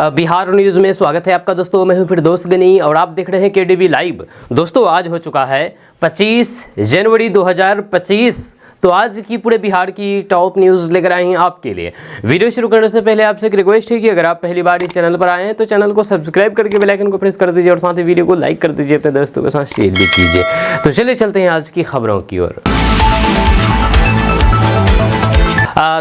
Bihar news में स्वागत है आपका दोस्तों। मैं हूं फिर दोस्त गनी और आप देख रहे हैं केडीवी लाइव। दोस्तों आज हो चुका है 25 जनवरी 2025। तो आज की पूरे बिहार की टॉप न्यूज़ लेकर आए हैं आपके लिए। वीडियो शुरू करने से पहले आपसे एक रिक्वेस्ट है कि अगर आप पहली बार इस चैनल पर आए हैं तो चैनल को सब्सक्राइब करके बेल आइकन को प्रेस कर दीजिए और साथ ही वीडियो को लाइक कर दीजिए, अपने दोस्तों के साथ शेयर भी कीजिए। तो चलिए चलते हैं आज की खबरों की ओर।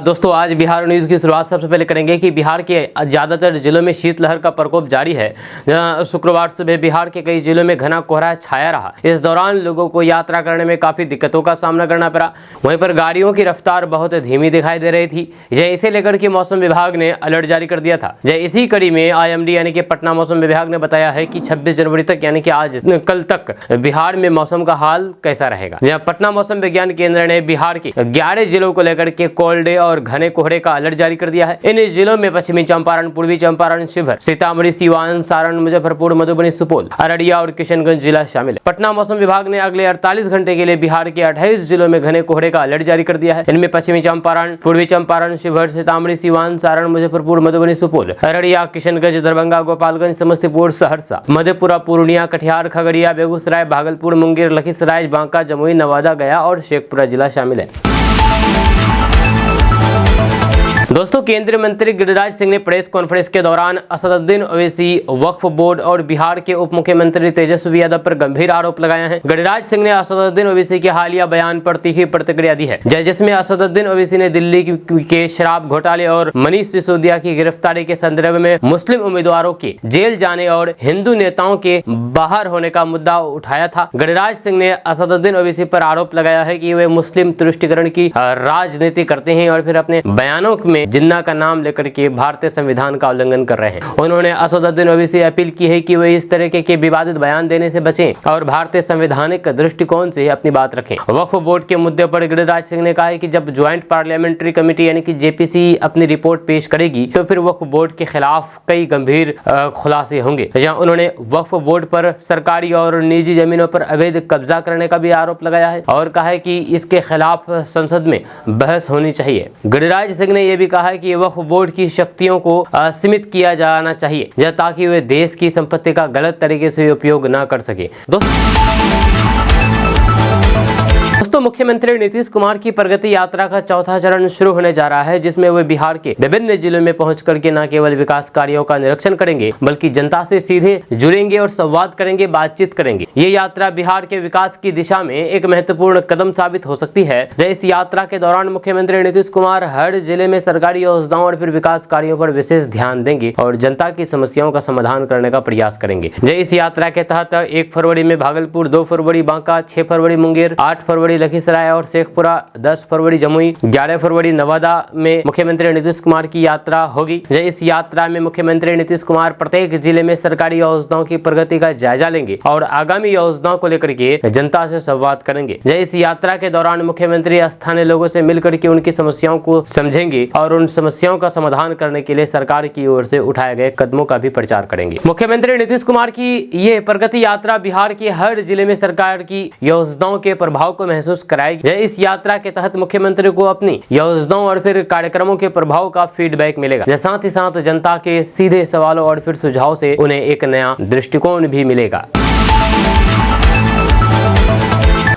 दोस्तों आज बिहार न्यूज़ की शुरुआत सबसे पहले करेंगे कि बिहार के ज़्यादातर जिलों में शीतलहर का प्रकोप जारी है। शुक्रवार सुबह बिहार के कई जिलों में घना कोहरा छाया रहा। इस दौरान लोगों को यात्रा करने में काफ़ी दिक्कतों का सामना करना पड़ा। वहीं पर गाड़ियों की रफ्तार बहुत धीमी दिखाई दे रही थी। इसे लेकर के मौसम विभाग ने अलर्ट जारी कर दिया था। इसी कड़ी में IMD यानी कि पटना मौसम विभाग ने बताया है कि 26 जनवरी तक यानी कि आज कल तक बिहार में मौसम का हाल कैसा रहेगा। पटना मौसम विज्ञान केंद्र ने बिहार के 11 जिलों को लेकर के कोल्ड डे और घने कोहरे का अलर्ट जारी कर दिया है। इन जिलों में पश्चिमी चंपारण, पूर्वी चंपारण, शिवहर, सीतामढ़ी, सीवान, सारण, मुजफ्फरपुर, मधुबनी, सुपौल, अररिया और किशनगंज जिला शामिल है। पटना मौसम विभाग ने अगले 48 घंटे के लिए बिहार के 28 जिलों में घने कोहरे का अलर्ट जारी कर दिया है। इनमें पश्चिमी चंपारण, पूर्वी चंपारण, शिवहर, सीतामढ़ी, सीवान, सारण, मुजफ्फरपुर, मधुबनी, सुपौल, अररिया, किशनगंज, दरभंगा, गोपालगंज, समस्तीपुर, सहरसा, मधेपुरा, पूर्णिया, कटिहार, खगड़िया, बेगूसराय, भागलपुर, मुंगेर, लखीसराय, बांका, जमुई, नवादा, गया और शेखपुरा जिला शामिल है। दोस्तों केंद्रीय मंत्री गिरिराज सिंह ने प्रेस कॉन्फ्रेंस के दौरान असदुद्दीन ओवैसी, वक्फ बोर्ड और बिहार के उप मुख्यमंत्री तेजस्वी यादव पर गंभीर आरोप लगाए हैं। गिरिराज सिंह ने असदुद्दीन ओवैसी के हालिया बयान पर तीखी प्रतिक्रिया दी है, जिसमें असदुद्दीन ओवैसी ने दिल्ली के शराब घोटाले और मनीष सिसोदिया की गिरफ्तारी के संदर्भ में मुस्लिम उम्मीदवारों के जेल जाने और हिंदू नेताओं के बाहर होने का मुद्दा उठाया था। गिरिराज सिंह ने असदुद्दीन ओवैसी पर आरोप लगाया है कि वे मुस्लिम तुष्टिकरण की राजनीति करते हैं और फिर अपने बयानों में जिन्ना का नाम लेकर के भारतीय संविधान का उल्लंघन कर रहे हैं। उन्होंने असदुद्दीन ओवैसी से अपील की है कि वे इस तरह के विवादित बयान देने से बचें और भारतीय संवैधानिक दृष्टिकोण से अपनी बात रखें। वक्फ बोर्ड के मुद्दे पर गिरिराज सिंह ने कहा है कि जब ज्वाइंट पार्लियामेंट्री कमेटी यानी कि JPC अपनी रिपोर्ट पेश करेगी तो फिर वक्फ बोर्ड के खिलाफ कई गंभीर खुलासे होंगे। जहां उन्होंने वक्फ बोर्ड पर सरकारी और निजी जमीनों पर अवैध कब्जा करने का भी आरोप लगाया है और कहा है कि इसके खिलाफ संसद में बहस होनी चाहिए। गिरिराज सिंह ने यह भी कहा है कि वक्फ बोर्ड की शक्तियों को सीमित किया जाना चाहिए ताकि वे देश की संपत्ति का गलत तरीके से उपयोग न कर सके। दोस्तों मुख्यमंत्री नीतीश कुमार की प्रगति यात्रा का चौथा चरण शुरू होने जा रहा है, जिसमें वे बिहार के विभिन्न जिलों में पहुंच करके न केवल विकास कार्यों का निरीक्षण करेंगे बल्कि जनता से सीधे जुड़ेंगे और संवाद करेंगे, बातचीत करेंगे। ये यात्रा बिहार के विकास की दिशा में एक महत्वपूर्ण कदम साबित हो सकती है। इस यात्रा के दौरान मुख्यमंत्री नीतीश कुमार हर जिले में सरकारी योजनाओं और फिर विकास कार्यों पर विशेष ध्यान देंगे और जनता की समस्याओं का समाधान करने का प्रयास करेंगे। इस यात्रा के तहत 1 फरवरी में भागलपुर, 2 फरवरी बांका, 6 फरवरी मुंगेर, 8 फरवरी लखीसराय और शेखपुरा, 10 फरवरी जमुई, 11 फरवरी नवादा में मुख्यमंत्री नीतीश कुमार की यात्रा होगी। इस यात्रा में मुख्यमंत्री नीतीश कुमार प्रत्येक जिले में सरकारी योजनाओं की प्रगति का जायजा लेंगे और आगामी योजनाओं को लेकर के जनता से संवाद करेंगे। इस यात्रा के दौरान मुख्यमंत्री स्थानीय लोगों से मिलकर के उनकी समस्याओं को समझेंगे और उन समस्याओं का समाधान करने के लिए सरकार की ओर से उठाए गए कदमों का भी प्रचार करेंगे। मुख्यमंत्री नीतीश कुमार की ये प्रगति यात्रा बिहार के हर जिले में सरकार की योजनाओं के प्रभाव को महसूस कराएगी। इस यात्रा के तहत मुख्यमंत्री को अपनी योजनाओं और फिर कार्यक्रमों के प्रभाव का फीडबैक मिलेगा। साथ ही साथ जनता के सीधे सवालों और फिर सुझाव से उन्हें एक नया दृष्टिकोण भी मिलेगा।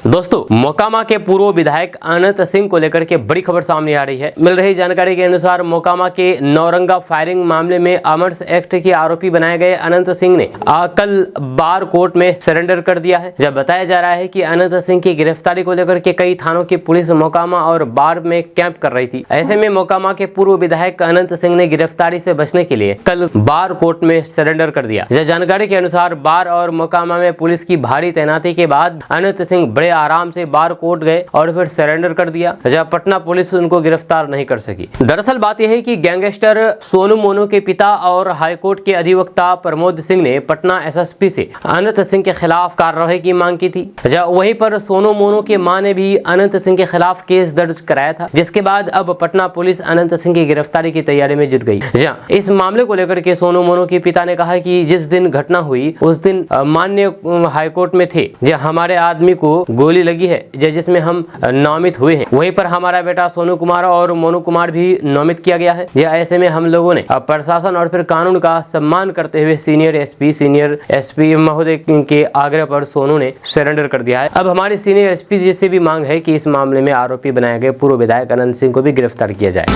दोस्तों मोकामा के पूर्व विधायक अनंत सिंह को लेकर के बड़ी खबर सामने आ रही है। मिल रही जानकारी के अनुसार मोकामा के नौरंगा फायरिंग मामले में आर्म्स एक्ट के आरोपी बनाए गए अनंत सिंह ने कल बार कोर्ट में सरेंडर कर दिया है। जब बताया जा रहा है कि अनंत सिंह की गिरफ्तारी को लेकर के कई थानों की पुलिस मोकामा और बार में कैंप कर रही थी। ऐसे में मोकामा के पूर्व विधायक अनंत सिंह ने गिरफ्तारी से बचने के लिए कल बार कोर्ट में सरेंडर कर दिया। जानकारी के अनुसार बार और मोकामा में पुलिस की भारी तैनाती के बाद अनंत सिंह बड़े आराम से बार कोर्ट गए और फिर सरेंडर कर दिया, जहां पटना पुलिस उनको गिरफ्तार नहीं कर सकी। दरअसल बात यह है कि गैंगस्टर सोनू मोनू के पिता और हाईकोर्ट के अधिवक्ता प्रमोद सिंह ने पटना SSP से अनंत सिंह के खिलाफ कार्रवाई की मांग की थी। वहीं पर सोनू मोनू के मां ने भी अनंत सिंह के खिलाफ केस दर्ज कराया था, जिसके बाद अब पटना पुलिस अनंत सिंह की गिरफ्तारी की तैयारी में जुट गई। इस मामले को लेकर के सोनू मोनू के पिता ने कहा कि जिस दिन घटना हुई उस दिन माननीय हाईकोर्ट में थे, हमारे आदमी को गोली गोली लगी है जिसमें हम नामित हुए हैं। वहीं पर हमारा बेटा सोनू कुमार और मोनू कुमार भी नामित किया गया है। ऐसे में हम लोगों ने प्रशासन और फिर कानून का सम्मान करते हुए सीनियर एसपी महोदय के आग्रह पर सोनू ने सरेंडर कर दिया है। अब हमारे सीनियर एसपी जी से भी मांग है कि इस मामले में आरोपी बनाए गए पूर्व विधायक अनंत सिंह को भी गिरफ्तार किया जाए।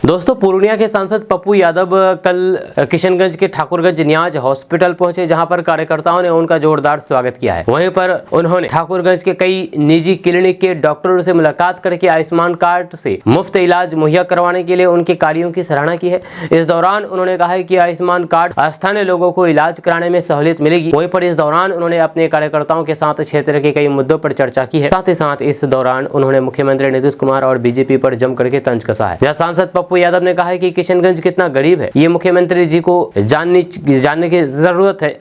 दोस्तों, पूर्णिया के सांसद पप्पू यादव कल किशनगंज के ठाकुरगंज न्याज हॉस्पिटल पहुंचे, जहां पर कार्यकर्ताओं ने उनका जोरदार स्वागत किया है। वहीं पर उन्होंने ठाकुरगंज के कई निजी क्लिनिक के डॉक्टरों से मुलाकात करके आयुष्मान कार्ड से मुफ्त इलाज मुहैया करवाने के लिए उनके कार्यों की सराहना की है। इस दौरान उन्होंने कहा है कि आयुष्मान कार्ड स्थानीय लोगों को इलाज कराने में सहूलियत मिलेगी। वहीं पर इस दौरान उन्होंने अपने कार्यकर्ताओं के साथ क्षेत्र के कई मुद्दों पर चर्चा की है। साथ ही साथ इस दौरान उन्होंने मुख्यमंत्री नीतीश कुमार और बीजेपी पर जम करके तंज कसा है। सांसद पप्पू यादव ने कहा है कि किशनगंज कितना गरीब है, ये मुख्यमंत्री जी को जानने की जरूरत है।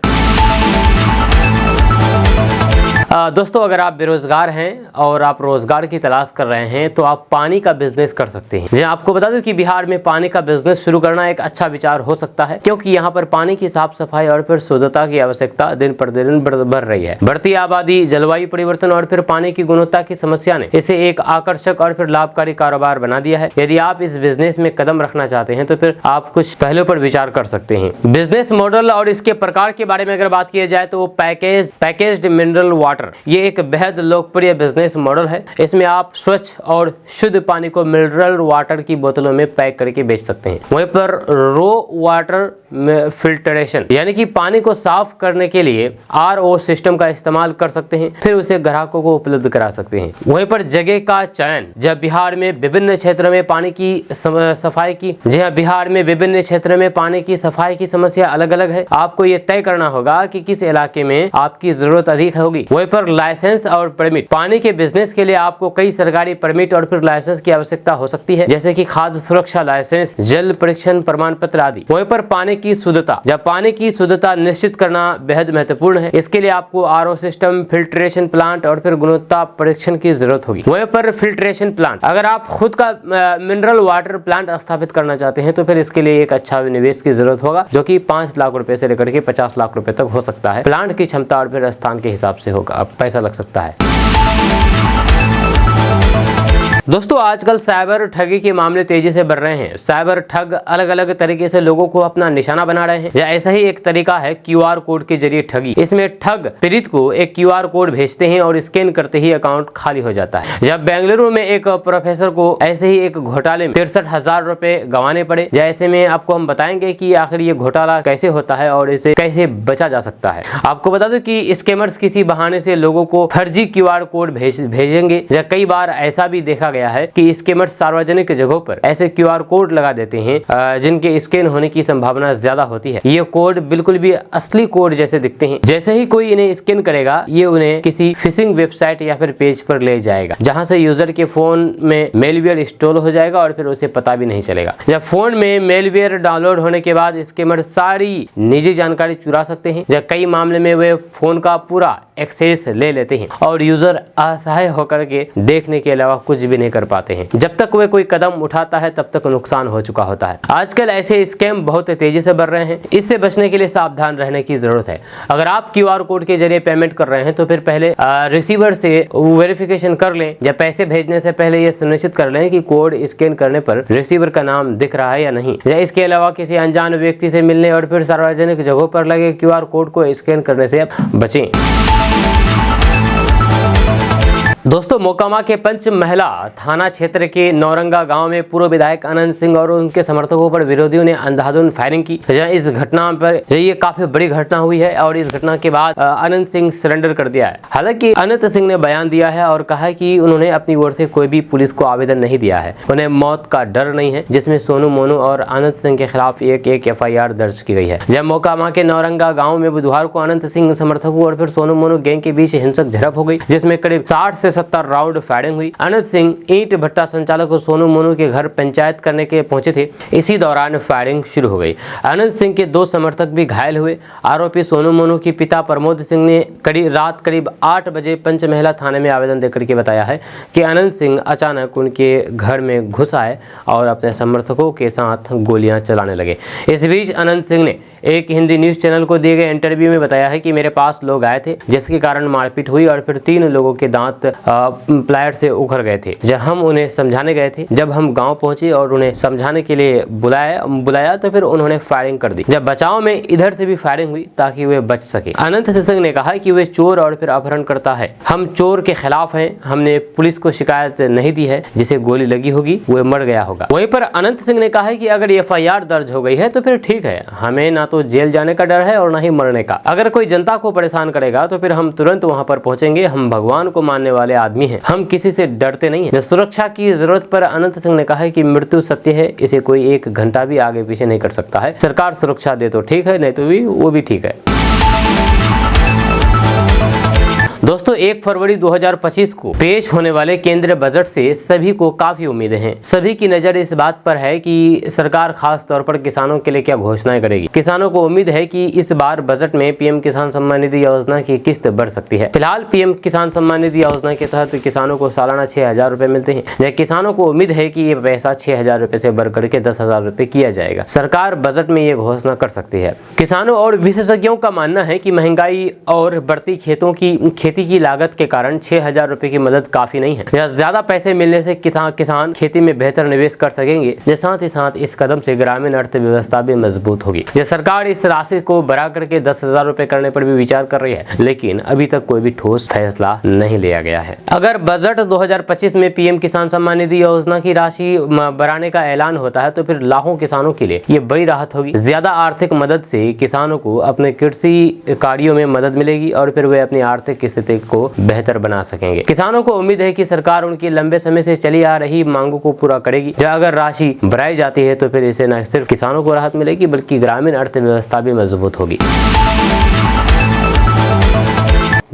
दोस्तों, अगर आप बेरोजगार हैं और आप रोजगार की तलाश कर रहे हैं तो आप पानी का बिजनेस कर सकते हैं। जी, आपको बता दूं कि बिहार में पानी का बिजनेस शुरू करना एक अच्छा विचार हो सकता है, क्योंकि यहाँ पर पानी की साफ सफाई और फिर शुद्धता की आवश्यकता दिन पर दिन बढ़ रही है। बढ़ती आबादी, जलवायु परिवर्तन और फिर पानी की गुणवत्ता की समस्या ने इसे एक आकर्षक और फिर लाभकारी कारोबार बना दिया है। यदि आप इस बिजनेस में कदम रखना चाहते हैं तो फिर आप कुछ पहलुओं पर विचार कर सकते हैं। बिजनेस मॉडल और इसके प्रकार के बारे में अगर बात की जाए तो वो पैकेज्ड मिनरल वाटर, ये एक बेहद लोकप्रिय बिजनेस मॉडल है। इसमें आप स्वच्छ और शुद्ध पानी को मिनरल वाटर की बोतलों में पैक करके बेच सकते हैं। वहीं पर रो वाटर फिल्ट्रेशन, यानी कि पानी को साफ करने के लिए RO सिस्टम का इस्तेमाल कर सकते हैं, फिर उसे ग्राहकों को उपलब्ध करा सकते हैं। वहीं पर जगह का चयन, जब बिहार में विभिन्न क्षेत्रों में पानी की सफाई की बिहार में विभिन्न क्षेत्रों में पानी की सफाई की समस्या अलग अलग है। आपको ये तय करना होगा कि किस इलाके में आपकी जरूरत अधिक होगी। वहीं पर लाइसेंस और परमिट, पानी के बिजनेस के लिए आपको कई सरकारी परमिट और फिर लाइसेंस की आवश्यकता हो सकती है, जैसे कि खाद्य सुरक्षा लाइसेंस, जल परीक्षण प्रमाण पत्र आदि। वहीं पर पानी की शुद्धता, जब पानी की शुद्धता निश्चित करना बेहद महत्वपूर्ण है। इसके लिए आपको RO सिस्टम, फिल्ट्रेशन प्लांट और फिर गुणवत्ता परीक्षण की जरूरत होगी। वहीं पर फिल्ट्रेशन प्लांट, अगर आप खुद का मिनरल वाटर प्लांट स्थापित करना चाहते हैं तो फिर इसके लिए एक अच्छा निवेश की जरूरत होगा, जो कि 5 लाख रुपए से लेकर के 50 लाख रुपए तक हो सकता है। प्लांट की क्षमता और फिर स्थान के हिसाब से होगा, पैसा लग सकता है। दोस्तों, आजकल साइबर ठगी के मामले तेजी से बढ़ रहे हैं। साइबर ठग अलग अलग तरीके से लोगों को अपना निशाना बना रहे हैं। ऐसा ही एक तरीका है QR कोड के जरिए ठगी। इसमें ठग पीड़ित को एक QR कोड भेजते हैं और स्कैन करते ही अकाउंट खाली हो जाता है। जब बेंगलुरु में एक प्रोफेसर को ऐसे ही एक घोटाले में 63,000 रुपए गंवाने पड़े। जैसे में आपको हम बताएंगे कि आखिर ये घोटाला कैसे होता है और इसे कैसे बचा जा सकता है। आपको बता दो कि स्कैमर्स किसी बहाने से लोगों को फर्जी QR कोड भेजेंगे। कई बार ऐसा भी देखा गया है कि स्कैमर्स सार्वजनिक जगहों पर ऐसे QR कोड लगा देते हैं जिनके स्कैन होने की संभावना ज्यादा होती है। ये कोड बिल्कुल भी असली कोड जैसे दिखते हैं। जैसे ही कोई इन्हें स्कैन करेगा, ये उन्हें किसी फिशिंग वेबसाइट या फिर पेज पर ले जाएगा, जहां से यूजर के फोन में मेलवेयर इंस्टॉल हो जाएगा और फिर उसे पता भी नहीं चलेगा। जब फोन में मेलवेयर डाउनलोड होने के बाद स्कैमर सारी निजी जानकारी चुरा सकते हैं। कई मामले में वे फोन का पूरा एक्सेस ले लेते हैं और यूजर असहाय होकर के देखने के अलावा कुछ भी नहीं कर पाते हैं। जब तक वे कोई कदम उठाता है तब तक नुकसान हो चुका होता है। आजकल ऐसे स्कैम बहुत तेजी से बढ़ रहे हैं। इससे बचने के लिए सावधान रहने की जरूरत है। अगर आप QR कोड के जरिए पेमेंट कर रहे हैं तो फिर पहले रिसीवर से वेरिफिकेशन कर लें, या पैसे भेजने से पहले ये सुनिश्चित कर लें कि कोड स्कैन करने पर रिसीवर का नाम दिख रहा है या नहीं। इसके अलावा किसी अनजान व्यक्ति से मिलने और फिर सार्वजनिक जगहों पर लगे QR कोड को स्कैन करने से बचें। दोस्तों, मोकामा के पंच महिला थाना क्षेत्र के नौरंगा गांव में पूर्व विधायक अनंत सिंह और उनके समर्थकों पर विरोधियों ने अंधाधुंध फायरिंग की। इस घटना पर ये काफी बड़ी घटना हुई है और इस घटना के बाद अनंत सिंह सरेंडर कर दिया है। हालांकि अनंत सिंह ने बयान दिया है और कहा है कि उन्होंने अपनी ओर से कोई भी पुलिस को आवेदन नहीं दिया है। उन्हें मौत का डर नहीं है, जिसमें सोनू, मोनू और अनंत सिंह के खिलाफ एक FIR दर्ज की गई है। जब मोकामा के नौरंगा गाँव में बुधवार को अनंत सिंह समर्थकों और फिर सोनू मोनू गैंग के बीच हिंसक झड़प हो गई, जिसमें करीब 60 से 70 राउंड फायरिंग हुई। अनंत सिंह ईंट भट्टा संचालक सोनू मोनू के घर पंचायत करने के पहुंचे थे। इसी दौरान फायरिंग शुरू हो गई। अनंत सिंह के 2 समर्थक भी घायल हुए। आरोपी सोनू मोनू के पिता प्रमोद सिंह ने रात करीब 8 बजे पंचमहला थाने में आवेदन देकर के बताया है कि अनंत सिंह अचानक उनके घर में घुस आए और अपने समर्थकों के साथ गोलियां चलाने लगे। इस बीच अनंत सिंह ने एक हिंदी न्यूज चैनल को दिए गए इंटरव्यू में बताया है कि मेरे पास लोग आए थे जिसके कारण मारपीट हुई और फिर 3 लोगों के दांत प्लायर से उखड़ गए थे। जब हम उन्हें समझाने गए थे, जब हम गांव पहुंचे और उन्हें समझाने के लिए बुलाया तो फिर उन्होंने फायरिंग कर दी। जब बचाव में इधर से भी फायरिंग हुई ताकि वे बच सके। अनंत सिंह ने कहा कि वे चोर और फिर अपहरण करता है। हम चोर के खिलाफ हैं। हमने पुलिस को शिकायत नहीं दी है। जिसे गोली लगी होगी वो मर गया होगा। वहीं पर अनंत सिंह ने कहा है कि अगर FIR दर्ज हो गई है तो फिर ठीक है, हमें ना तो जेल जाने का डर है और ना ही मरने का। अगर कोई जनता को परेशान करेगा तो फिर हम तुरंत वहां पर पहुंचेंगे। हम भगवान को मानने वाले आदमी हैं। हम किसी से डरते नहीं हैं। सुरक्षा की जरूरत पर अनंत सिंह ने कहा है कि मृत्यु सत्य है, इसे कोई 1 घंटा भी आगे पीछे नहीं कर सकता है। सरकार सुरक्षा दे तो ठीक है, नहीं तो वो भी ठीक है। दोस्तों 1 फरवरी 2025 को पेश होने वाले केंद्रीय बजट से सभी को काफी उम्मीदें हैं। सभी की नजर इस बात पर है कि सरकार खास तौर पर किसानों के लिए क्या घोषणाएं करेगी। किसानों को उम्मीद है कि इस बार बजट में PM किसान सम्मान निधि योजना की किस्त बढ़ सकती है। फिलहाल PM किसान सम्मान निधि योजना के तहत किसानों को सालाना 6,000 रुपए मिलते हैं। किसानों को उम्मीद है कि ये पैसा 6,000 रुपए से बढ़ करके 10,000 रुपए किया जाएगा। सरकार बजट में ये घोषणा कर सकती है। किसानों और विशेषज्ञों का मानना है कि महंगाई और बढ़ती खेती की लागत के कारण 6,000 रुपए की मदद काफी नहीं है। ज्यादा पैसे मिलने से किसान खेती में बेहतर निवेश कर सकेंगे। साथ ही साथ इस कदम से ग्रामीण अर्थव्यवस्था भी मजबूत होगी। सरकार इस राशि को बढ़ा करके 10,000 रुपए करने पर भी विचार कर रही है, लेकिन अभी तक कोई भी ठोस फैसला नहीं लिया गया है। अगर बजट 2025 में PM किसान सम्मान निधि योजना की राशि बढ़ाने का ऐलान होता है तो फिर लाखों किसानों के लिए ये बड़ी राहत होगी। ज्यादा आर्थिक मदद से किसानों को अपने कृषि कार्यों में मदद मिलेगी और फिर वे अपनी आर्थिक स्थिति को बेहतर बना सकेंगे। किसानों को उम्मीद है कि सरकार उनकी लंबे समय से चली आ रही मांगों को पूरा करेगी। जब अगर राशि बढ़ाई जाती है तो फिर इससे न सिर्फ किसानों को राहत मिलेगी बल्कि ग्रामीण अर्थव्यवस्था भी मजबूत होगी।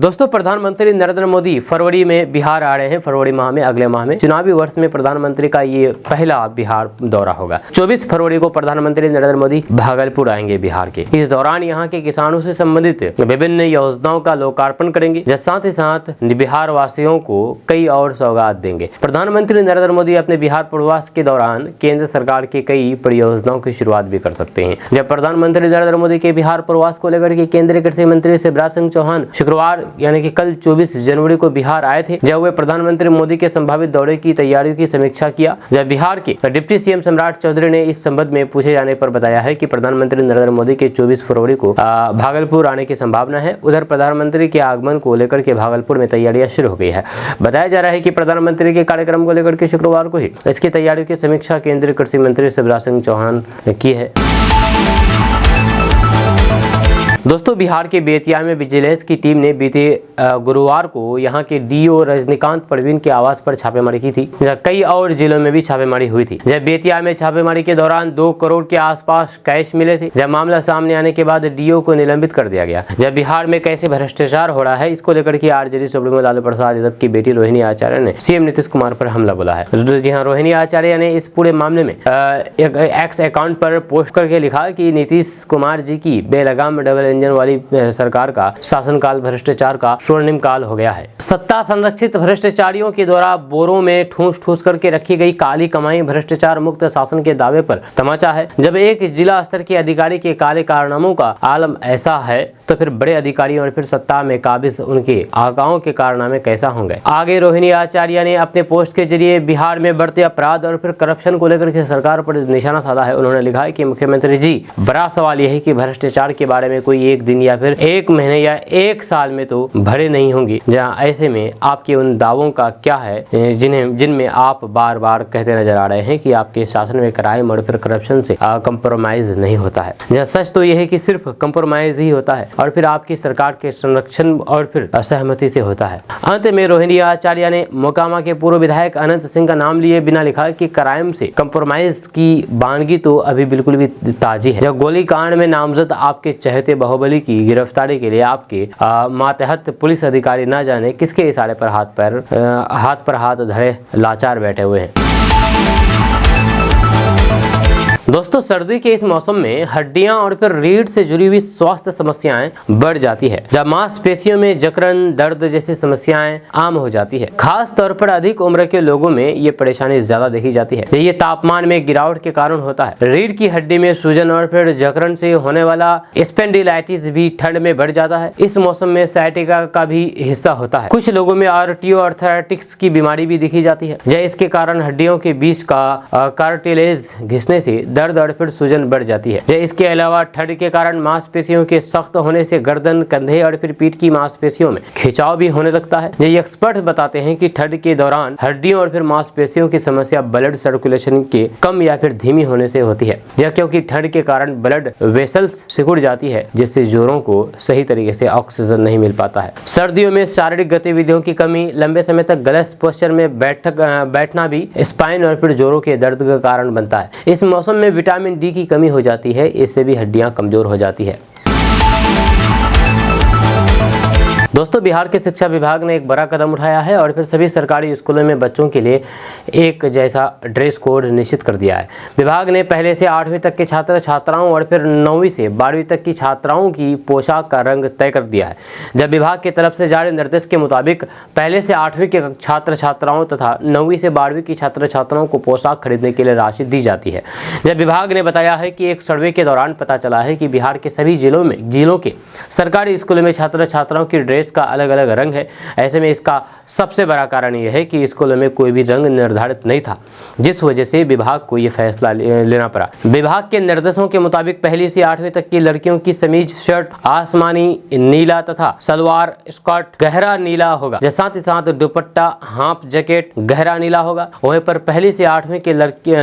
दोस्तों प्रधानमंत्री नरेंद्र मोदी फरवरी में बिहार आ रहे हैं। फरवरी माह में, अगले माह में चुनावी वर्ष में प्रधानमंत्री का ये पहला बिहार दौरा होगा। 24 फरवरी को प्रधानमंत्री नरेंद्र मोदी भागलपुर आएंगे बिहार के। इस दौरान यहाँ के किसानों से संबंधित विभिन्न योजनाओं का लोकार्पण करेंगे। साथ ही साथ बिहार वासियों को कई और सौगात देंगे। प्रधानमंत्री नरेंद्र मोदी अपने बिहार प्रवास के दौरान केंद्र सरकार की कई परियोजनाओं की शुरुआत भी कर सकते हैं। जब प्रधानमंत्री नरेंद्र मोदी के बिहार प्रवास को लेकर के केंद्रीय कृषि मंत्री शिवराज सिंह चौहान शुक्रवार यानी कि कल 24 जनवरी को बिहार आए थे, जब वे प्रधानमंत्री मोदी के संभावित दौरे की तैयारियों की समीक्षा किया। जब बिहार के डिप्टी CM सम्राट चौधरी ने इस संबंध में पूछे जाने पर बताया है कि प्रधानमंत्री नरेंद्र मोदी के 24 फरवरी को भागलपुर आने की संभावना है। उधर प्रधानमंत्री के आगमन को लेकर के भागलपुर में तैयारियां शुरू हो गई है। बताया जा रहा है कि प्रधानमंत्री के कार्यक्रम को लेकर के शुक्रवार को ही इसकी तैयारियों की समीक्षा केंद्रीय कृषि मंत्री शिवराज सिंह चौहान ने की है। दोस्तों बिहार के बेतिया में विजिलेंस की टीम ने बीते गुरुवार को यहां के DO रजनीकांत परवीन के आवास पर छापेमारी की थी। कई और जिलों में भी छापेमारी हुई थी। जब बेतिया में छापेमारी के दौरान 2 करोड़ के आसपास कैश मिले थे। जब मामला सामने आने के बाद DO को निलंबित कर दिया गया। जब बिहार में कैसे भ्रष्टाचार हो रहा है इसको लेकर के RJD सुप्रीमो लालू प्रसाद यादव की बेटी रोहिणी आचार्य ने CM नीतीश कुमार पर हमला बोला है। जी हाँ, रोहिणी आचार्य ने इस पूरे मामले में X अकाउंट पर पोस्ट करके लिखा कि नीतीश कुमार जी की बेलगाम डबल इंजन वाली सरकार का शासनकाल भ्रष्टाचार का स्वर्णिम काल हो गया है। सत्ता संरक्षित भ्रष्टाचारियों के द्वारा बोरों में ठूस करके रखी गई काली कमाई भ्रष्टाचार मुक्त शासन के दावे पर तमाचा है। जब एक जिला स्तर के अधिकारी के काले कारनामों का आलम ऐसा है तो फिर बड़े अधिकारियों और फिर सत्ता में काबिज उनके आगाओं के कारनामे कैसा होंगे। आगे रोहिणी आचार्य ने अपने पोस्ट के जरिए बिहार में बढ़ते अपराध और फिर करप्शन को लेकर के सरकार पर निशाना साधा है। उन्होंने लिखा है कि मुख्यमंत्री जी, बड़ा सवाल यह है कि भ्रष्टाचार के बारे में कोई एक दिन या फिर 1 महीने या 1 साल में तो भरे नहीं होंगी। जहां ऐसे में आपके उन दावों का क्या है जिनमें आप बार बार कहते नजर आ रहे हैं कि आपके शासन में क्राइम और फिर करप्शन से कंप्रोमाइज नहीं होता है। जहाँ सच तो यह है कि सिर्फ कंप्रोमाइज ही होता है और फिर आपकी सरकार के संरक्षण और फिर असहमति से होता है। अंत में रोहिणी आचार्य ने मोकामा के पूर्व विधायक अनंत सिंह का नाम लिए बिना लिखा कि क्राइम से कंप्रोमाइज की वानगी तो अभी बिल्कुल भी ताजी है। जब गोली कांड में नामजद आपके चहेते बाहुबली की गिरफ्तारी के लिए आपके मातहत पुलिस अधिकारी न जाने किसके इशारे पर हाथ पर हाथ धरे लाचार बैठे हुए हैं। दोस्तों, सर्दी के इस मौसम में हड्डियां और फिर रीढ़ से जुड़ी हुई स्वास्थ्य समस्याएं बढ़ जाती है, जब मांसपेशियों में जकड़न, दर्द जैसी समस्याएं आम हो जाती है। खास तौर पर अधिक उम्र के लोगों में ये परेशानी ज्यादा देखी जाती है। ये तापमान में गिरावट के कारण होता है। रीढ़ की हड्डी में सूजन और फिर जकड़न से होने वाला स्पेंडिलाइटिस भी ठंड में बढ़ जाता है। इस मौसम में साइटिका का भी हिस्सा होता है। कुछ लोगों में आर्थराइटिस की बीमारी भी देखी जाती है। इसके कारण हड्डियों के बीच का कार्टिलेज घिसने से दर्द और फिर सूजन बढ़ जाती है। इसके अलावा ठंड के कारण मांसपेशियों के सख्त होने से गर्दन, कंधे और फिर पीठ की मांसपेशियों में खिंचाव भी होने लगता है। ये एक्सपर्ट बताते हैं कि ठंड के दौरान हड्डियों और फिर मांसपेशियों की समस्या ब्लड सर्कुलेशन के कम या फिर धीमी होने से होती है। यह क्योंकि ठंड के कारण ब्लड वेसल्स सिकुड़ जाती है, जिससे जोड़ों को सही तरीके से ऑक्सीजन नहीं मिल पाता है। सर्दियों में शारीरिक गतिविधियों की कमी, लंबे समय तक गलत पोस्चर में बैठना भी स्पाइन और फिर जोड़ों के दर्द का कारण बनता है। इस मौसम में विटामिन डी की कमी हो जाती है, इससे भी हड्डियां कमजोर हो जाती है। दोस्तों, बिहार के शिक्षा विभाग ने एक बड़ा कदम उठाया है और फिर सभी सरकारी स्कूलों में बच्चों के लिए एक जैसा ड्रेस कोड निश्चित कर दिया है। विभाग ने पहले से 8वीं तक के छात्र छात्राओं और फिर 9वीं से 12वीं तक की छात्राओं की पोशाक का रंग तय कर दिया है। जब विभाग की तरफ से जारी निर्देश के मुताबिक पहले से 8वीं के छात्र छात्राओं तथा 9वीं से 12वीं की छात्र छात्राओं को पोशाक खरीदने के लिए राशि दी जाती है। जब विभाग ने बताया है कि एक सर्वे के दौरान पता चला है कि बिहार के सभी जिलों के सरकारी स्कूलों में छात्र छात्राओं की ड्रेस का अलग अलग रंग है। ऐसे में इसका सबसे बड़ा कारण यह है कि स्कूलों में कोई भी रंग निर्धारित नहीं था, जिस वजह से विभाग को यह फैसला लेना पड़ा। विभाग के निर्देशों के मुताबिक पहली से 8वीं तक की लड़कियों की समीज शर्ट आसमानी नीला तथा सलवार स्कर्ट गहरा नीला होगा। साथ ही साथ दुपट्टा हाफ जैकेट गहरा नीला होगा। वहीं पर पहली से 8वीं के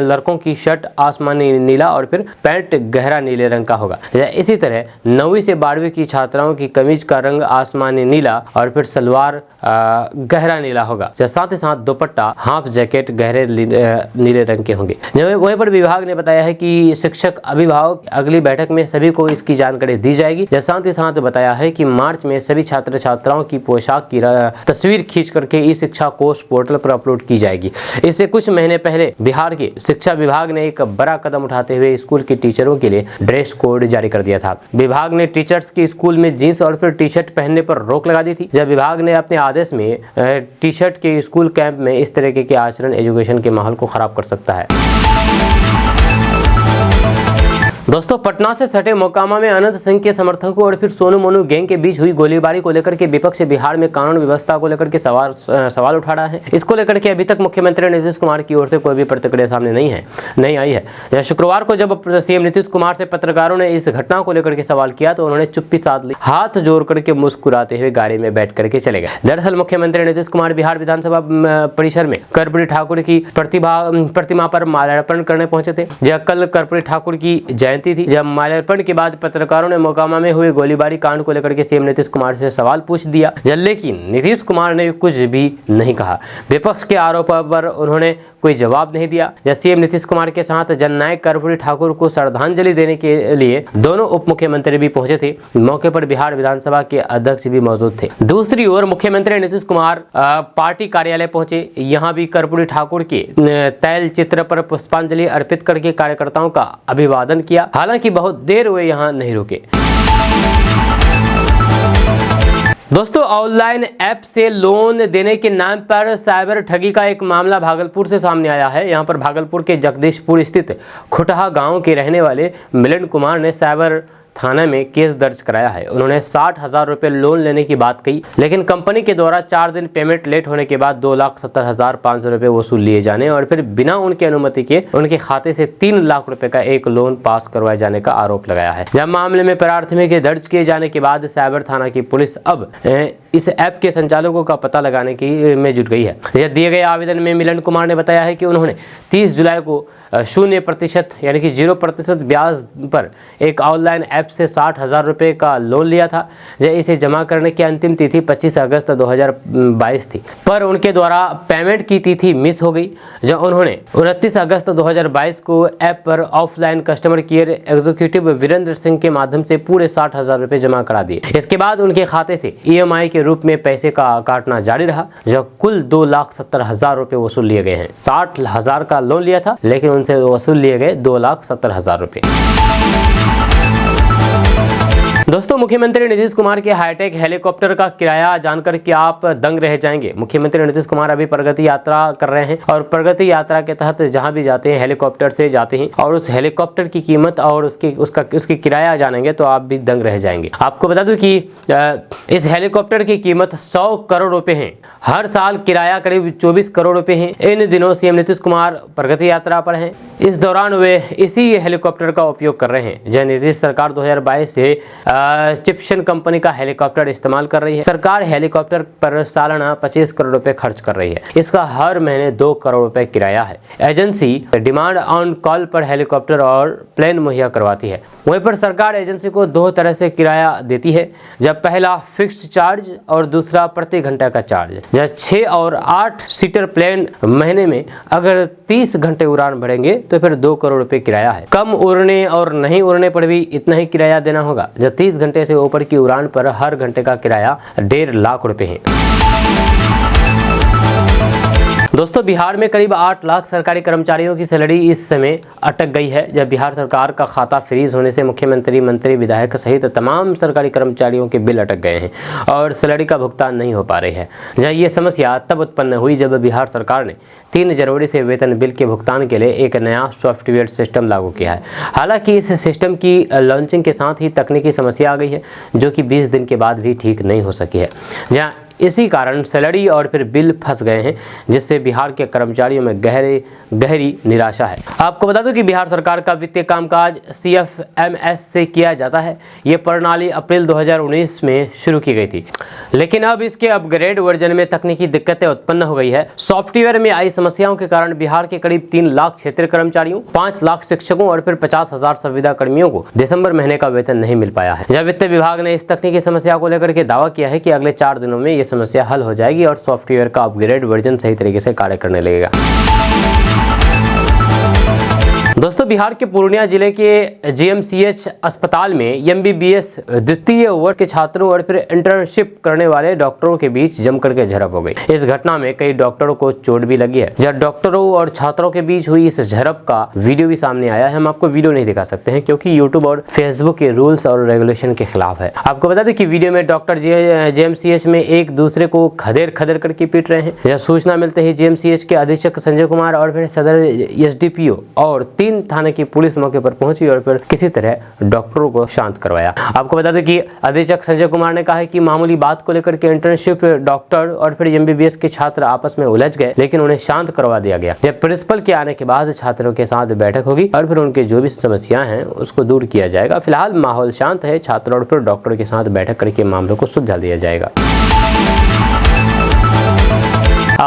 लड़कों की शर्ट आसमानी नीला और फिर पैंट गहरा नीले रंग का होगा। इसी तरह 9वीं से 12वीं की छात्राओं की कमीज का रंग आसमानी नीला और फिर सलवार गहरा नीला होगा। साथ ही साथ दुपट्टा हाफ जैकेट गहरे नीले रंग के होंगे। वहीं पर विभाग ने बताया है कि शिक्षक अभिभावक अगली बैठक में सभी को इसकी जानकारी दी जाएगी। साथ ही साथ बताया है कि मार्च में सभी छात्र छात्राओं की पोशाक की तस्वीर खींच करके ई शिक्षा कोष पोर्टल पर अपलोड की जाएगी। इससे कुछ महीने पहले बिहार के शिक्षा विभाग ने एक बड़ा कदम उठाते हुए स्कूल के टीचरों के लिए ड्रेस कोड जारी कर दिया था। विभाग ने टीचर्स के स्कूल में जींस और फिर टी शर्ट पहनने पर रोक लगा दी थी। जब विभाग ने अपने आदेश में टी शर्ट के स्कूल कैंप में इस तरह के आचरण एजुकेशन के माहौल को खराब कर सकता है। दोस्तों, पटना से सटे मोकामा में अनंत सिंह के समर्थकों और फिर सोनू मोनू गैंग के बीच हुई गोलीबारी को लेकर के विपक्ष बिहार में कानून व्यवस्था को लेकर के सवाल उठा रहा है। इसको लेकर के अभी तक मुख्यमंत्री नीतीश कुमार की ओर से कोई भी प्रतिक्रिया सामने नहीं आई है। शुक्रवार को जब सीएम नीतीश कुमार से पत्रकारों ने इस घटना को लेकर के सवाल किया तो उन्होंने चुप्पी साध ली, हाथ जोड़ करके मुस्कुराते हुए गाड़ी में बैठ करके चले गए। दरअसल मुख्यमंत्री नीतीश कुमार बिहार विधानसभा परिसर में कर्पूरी ठाकुर की प्रतिमा पर माल्यार्पण करने पहुंचे थे। जब कल कर्पूरी ठाकुर की जयंती थी। जब माल्यार्पण के बाद पत्रकारों ने मोकामा में हुए गोलीबारी कांड को लेकर के सीएम नीतीश कुमार से सवाल पूछ दिया, लेकिन नीतीश कुमार ने कुछ भी नहीं कहा। विपक्ष के आरोपों पर उन्होंने कोई जवाब नहीं दिया। जब सीएम नीतीश कुमार के साथ जननायक कर्पूरी ठाकुर को श्रद्धांजलि देने के लिए दोनों उप मुख्यमंत्री भी पहुंचे थे। मौके पर बिहार विधानसभा के अध्यक्ष भी मौजूद थे। दूसरी ओर मुख्यमंत्री नीतीश कुमार पार्टी कार्यालय पहुंचे। यहाँ भी कर्पूरी ठाकुर के तैल चित्र पर पुष्पांजलि अर्पित करके कार्यकर्ताओं का अभिवादन किया। हालांकि बहुत देर वे यहाँ नहीं रुके। दोस्तों, ऑनलाइन ऐप से लोन देने के नाम पर साइबर ठगी का एक मामला भागलपुर से सामने आया है। यहाँ पर भागलपुर के जगदीशपुर स्थित खुटहा गांव के रहने वाले मिलन कुमार ने साइबर थाना में केस दर्ज कराया है। उन्होंने 60,000 रुपए लोन लेने की बात कही, लेकिन कंपनी के द्वारा 4 दिन पेमेंट लेट होने के बाद 2,70,500 रुपए वसूल लिए जाने और फिर बिना उनकी अनुमति के उनके खाते से 3 लाख रुपए का एक लोन पास करवाए जाने का आरोप लगाया है। जब मामले में प्राथमिकी दर्ज किए जाने के बाद साइबर थाना की पुलिस अब इस ऐप के संचालकों का पता लगाने की में जुट गई है। यह दिए गए आवेदन में मिलन कुमार ने बताया है कि उन्होंने 30 जुलाई को 0% यानी कि 0% ब्याज पर एक ऑनलाइन ऐप से 60,000 रुपये का लोन लिया था। इसे जमा करने की अंतिम तिथि 25 अगस्त 2022 थी, पर उनके द्वारा पेमेंट की तिथि मिस हो गई, जब उन्होंने 29 अगस्त 2022 को ऐप पर offline customer care executive Virendra Singh के माध्यम से पूरे 60,000 रुपये जमा करा दिए। इसके बाद उनके खाते से EMI के रूप में पैसे का काटना जारी रहा, जो कुल 2,70,000 रुपये वसूल लिए गए हैं। 60,000 का लोन लिया था, लेकिन उनसे वसूल लिए गए 2,70,000 रुपये। दोस्तों, मुख्यमंत्री नीतीश कुमार के हाईटेक हेलीकॉप्टर का किराया जानकर कि आप दंग रह जाएंगे। मुख्यमंत्री नीतीश कुमार अभी प्रगति यात्रा कर रहे हैं और प्रगति यात्रा के तहत जहां भी जाते हैं हेलीकॉप्टर से जाते हैं, और उस हेलीकॉप्टर की कीमत और उसकी किराया जानेंगे तो आप भी दंग रह जाएंगे। आपको बता दूं कि इस हेलीकॉप्टर की कीमत 100 करोड़ रुपए है। हर साल किराया करीब 24 करोड़ रुपए है। इन दिनों सीएम नीतीश कुमार प्रगति यात्रा पर हैं। इस दौरान वे इसी हेलीकॉप्टर का उपयोग कर रहे हैं। जय नीतीश सरकार 2022 से चिप्सन कंपनी का हेलीकॉप्टर इस्तेमाल कर रही है। सरकार हेलीकॉप्टर पर सालाना 25 करोड़ रुपए खर्च कर रही है। इसका हर महीने 2 करोड़ रुपए किराया है। एजेंसी डिमांड ऑन कॉल पर हेलीकॉप्टर और प्लेन मुहैया करवाती है। वहीं पर सरकार एजेंसी को 2 तरह से किराया देती है, जब पहला फिक्स्ड चार्ज और दूसरा प्रति घंटा का चार्ज। जब 6 और 8 सीटर प्लेन महीने में अगर 30 घंटे उड़ान भरेंगे तो फिर 2 करोड़ रुपए किराया है। कम उड़ने और नहीं उड़ने पर भी इतना ही किराया देना होगा। जब 30 घंटे से ऊपर की उड़ान पर हर घंटे का किराया 1.5 लाख रुपए है। दोस्तों, बिहार में करीब 8 लाख सरकारी कर्मचारियों की सैलरी इस समय अटक गई है। जब बिहार सरकार का खाता फ्रीज होने से मुख्यमंत्री, मंत्री, विधायक सहित तमाम सरकारी कर्मचारियों के बिल अटक गए हैं और सैलरी का भुगतान नहीं हो पा रही है। जहाँ ये समस्या तब उत्पन्न हुई जब बिहार सरकार ने 3 जनवरी से वेतन बिल के भुगतान के लिए एक नया सॉफ्टवेयर सिस्टम लागू किया है। हालांकि इस सिस्टम की लॉन्चिंग के साथ ही तकनीकी समस्या आ गई है, जो कि 20 दिन के बाद भी ठीक नहीं हो सकी है। जहाँ इसी कारण सैलरी और फिर बिल फंस गए हैं, जिससे बिहार के कर्मचारियों में गहरी निराशा है। आपको बता दूं कि बिहार सरकार का वित्तीय कामकाज CFMS से किया जाता है। ये प्रणाली अप्रैल 2019 में शुरू की गई थी, लेकिन अब इसके अपग्रेड वर्जन में तकनीकी दिक्कतें उत्पन्न हो गई है। सॉफ्टवेयर में आई समस्याओं के कारण बिहार के करीब 3 लाख क्षेत्रीय कर्मचारियों, 5 लाख शिक्षकों और फिर 50,000 संविदा कर्मियों को दिसंबर महीने का वेतन नहीं मिल पाया है। जब वित्त विभाग ने इस तकनीकी समस्या को लेकर के दावा किया है कि अगले 4 दिनों में ये समस्या हल हो जाएगी और सॉफ्टवेयर का अपग्रेड वर्जन सही तरीके से कार्य करने लगेगा। दोस्तों, बिहार के पूर्णिया जिले के GMCH अस्पताल में MBBS द्वितीय वर्ष के छात्रों और फिर इंटर्नशिप करने वाले डॉक्टरों के बीच जमकर के झड़प हो गई। इस घटना में कई डॉक्टरों को चोट भी लगी है। जब डॉक्टरों और छात्रों के बीच हुई इस झड़प का वीडियो भी सामने आया है। हम आपको वीडियो नहीं दिखा सकते हैं क्योंकि YouTube और Facebook के रूल्स और रेगुलेशन के खिलाफ है। आपको बता दें कि वीडियो में डॉक्टर GMCH में एक दूसरे को खदेड़ करके पीट रहे हैं। यह सूचना मिलते ही GMCH के अधीक्षक संजय कुमार और फिर सदर SDPO और 3 थाने की पुलिस मौके पर पहुंची और फिर किसी तरह डॉक्टरों को शांत करवाया। आपको बता दें कि अधीक्षक संजय कुमार ने कहा है कि मामूली बात को लेकर के इंटर्नशिप डॉक्टर और फिर MBBS के छात्र आपस में उलझ गए, लेकिन उन्हें शांत करवा दिया गया। जब प्रिंसिपल के आने के बाद छात्रों के साथ बैठक होगी और फिर उनके जो भी समस्याएं हैं उसको दूर किया जाएगा। फिलहाल माहौल शांत है। छात्रों और फिर डॉक्टरों के साथ बैठक करके मामलों को सुलझा दिया जाएगा।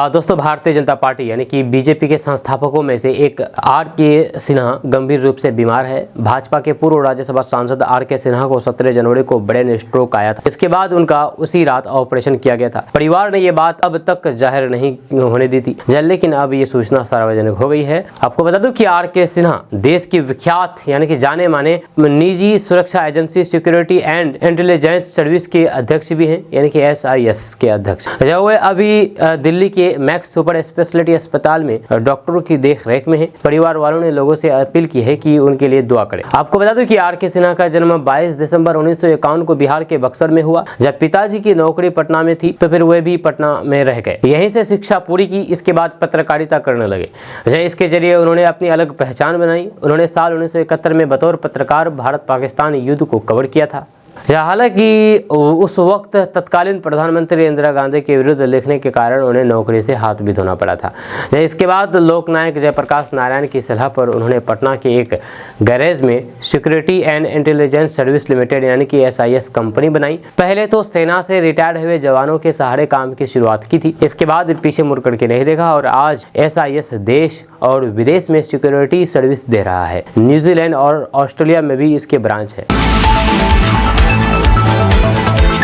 दोस्तों, भारतीय जनता पार्टी यानी कि बीजेपी के संस्थापकों में से एक RK सिन्हा गंभीर रूप से बीमार है। भाजपा के पूर्व राज्यसभा सांसद RK सिन्हा को 17 जनवरी को ब्रेन स्ट्रोक आया था। इसके बाद उनका उसी रात ऑपरेशन किया गया था। परिवार ने ये बात अब तक जाहिर नहीं होने दी थी, लेकिन अब ये सूचना सार्वजनिक हो गई है। आपको बता दूं कि RK सिन्हा देश की विख्यात यानी कि जाने माने निजी सुरक्षा agency security and intelligence service के अध्यक्ष भी हैं, यानी कि SIS के अध्यक्ष। वे अभी दिल्ली के मैक्स सुपर स्पेशलिटी अस्पताल में डॉक्टरों की देखरेख में है। परिवार वालों ने लोगों से अपील की है कि उनके लिए दुआ करें। आपको बता दूं कि RK सिन्हा का जन्म 22 दिसंबर 1951 को बिहार के बक्सर में हुआ। जब पिताजी की नौकरी पटना में थी तो फिर वे भी पटना में रह गए। यहीं से शिक्षा पूरी की। इसके बाद पत्रकारिता करने लगे। इसके जरिए उन्होंने अपनी अलग पहचान बनाई। उन्होंने साल 1971 में बतौर पत्रकार भारत पाकिस्तान युद्ध को कवर किया था। हालांकि उस वक्त तत्कालीन प्रधानमंत्री इंदिरा गांधी के विरुद्ध लिखने के कारण उन्हें नौकरी से हाथ भी धोना पड़ा था। इसके बाद लोकनायक जयप्रकाश नारायण की सलाह पर उन्होंने पटना के एक गैरेज में security and intelligence service limited यानी कि SIS कंपनी बनाई। पहले तो सेना से रिटायर्ड हुए जवानों के सहारे काम की शुरुआत की थी। इसके बाद पीछे मुड़ करके नहीं देखा और आज SIS देश और विदेश में सिक्योरिटी सर्विस दे रहा है। न्यूजीलैंड और ऑस्ट्रेलिया में भी इसके ब्रांच है।